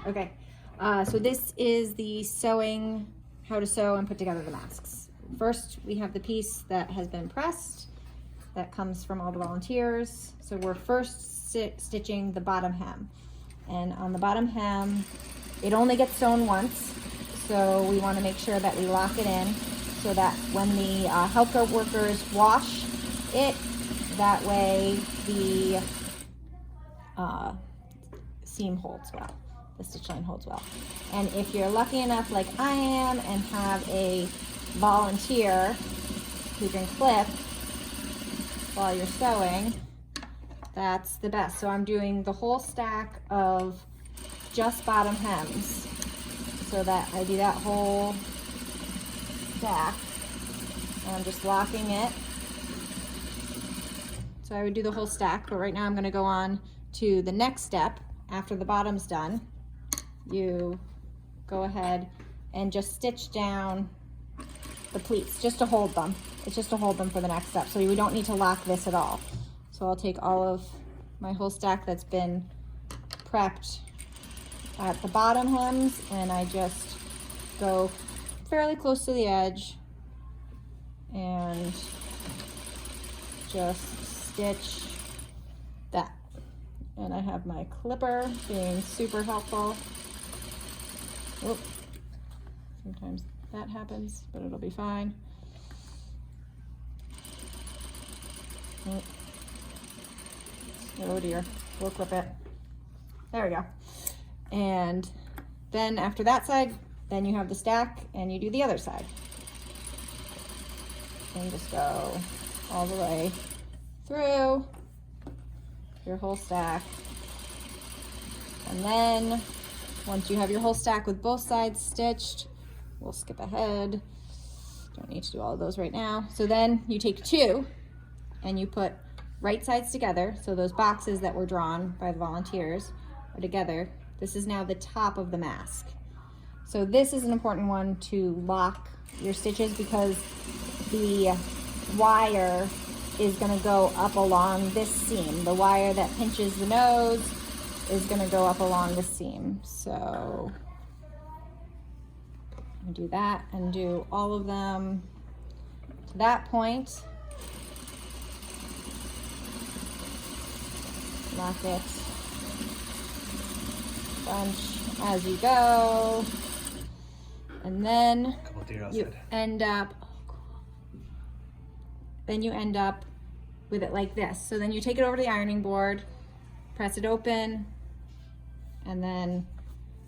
Okay, so this is the sewing, how to sew and put together the masks. First, we have the piece that has been pressed, that comes from all the volunteers. So we're first stitching the bottom hem. And on the bottom hem, it only gets sewn once. So we want to make sure that we lock it in so that when the healthcare workers wash it, that way the seam holds well, the stitch line holds well. And if you're lucky enough like I am and have a volunteer who can clip while you're sewing, that's the best. So I'm doing the whole stack of just bottom hems, so that I do that whole stack, and I'm just locking it. So I would do the whole stack, but right now I'm going to go on to the next step. After the bottom's done, you go ahead and just stitch down the pleats just to hold them. It's just to hold them for the next step, so we don't need to lock this at all. So I'll take all of my whole stack that's been prepped at the bottom hems, and I just go fairly close to the edge and just stitch that. And I have my clipper being super helpful. Oh, sometimes that happens, but it'll be fine. Oh dear, we'll clip it. There we go. And then after that side, then you have the stack and you do the other side. And just go all the way through your whole stack. And then once you have your whole stack with both sides stitched, we'll skip ahead. Don't need to do all of those right now. So then you take two and you put right sides together. So those boxes that were drawn by the volunteers are together. This is now the top of the mask. So this is an important one to lock your stitches, because the wire is going to go up along this seam. The wire that pinches the nose is going to go up along the seam. So I do that and do all of them to that point. Lock it bunch as you go, and then you end up with it like this. So then you take it over to the ironing board, press it open, and then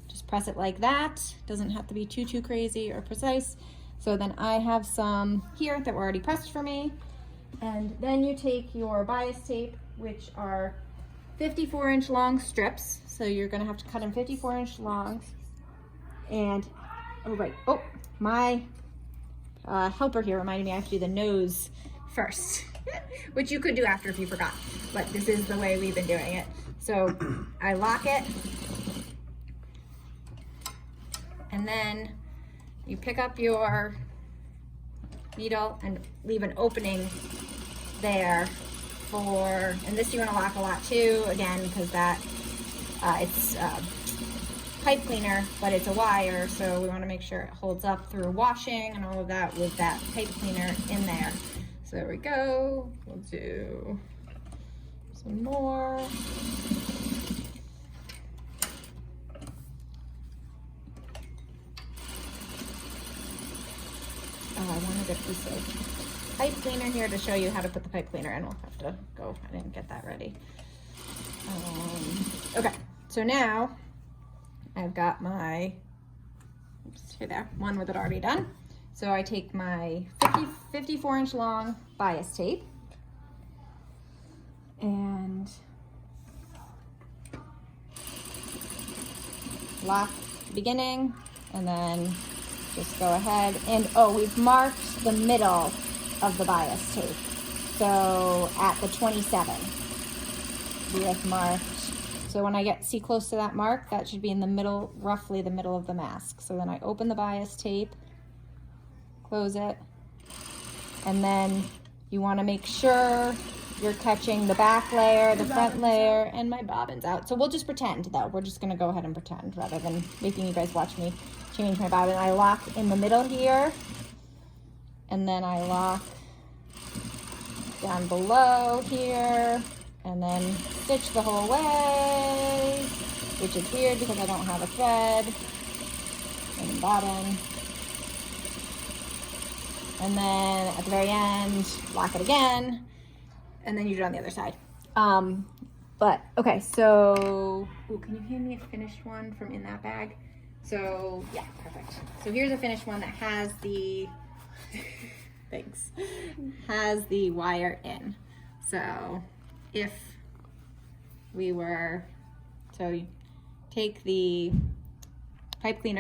just press it like that. Doesn't have to be too crazy or precise. So then I have some here that were already pressed for me, and then you take your bias tape, which are 54-inch long strips. So you're gonna have to cut them 54-inch longs. And, oh right, oh, my helper here reminded me I have to do the nose first, which you could do after if you forgot, but this is the way we've been doing it. So I lock it, and then you pick up your needle and leave an opening there for, and this you want to lock a lot too, again, because that it's pipe cleaner, but it's a wire, so we want to make sure it holds up through washing and all of that with that pipe cleaner in there. So there we go. We'll do some more. Oh, I wanted a piece of pipe cleaner here to show you how to put the pipe cleaner in. We'll have to go, I didn't get that ready. Okay, so now I've got my, oops, here there, one with it already done. So I take my 54-inch long bias tape and lock the beginning, and then just go ahead and, oh, we've marked the middle of the bias tape. So at the 27, we have marked. So when I see close to that mark, that should be in the middle, roughly the middle of the mask. So then I open the bias tape, close it, and then you want to make sure you're catching the back layer, the front layer, and my bobbin's out. So we'll just pretend though. We're just gonna go ahead and pretend rather than making you guys watch me change my bobbin. I lock in the middle here, and then I lock down below here, and then stitch the whole way, which is weird because I don't have a thread in the bottom. And then at the very end, lock it again, and then you do it on the other side. But okay, so, ooh, can you hand me a finished one from in that bag? So yeah, perfect. So here's a finished one that has the, thanks, has the wire in. So if we were, so you take the pipe cleaner,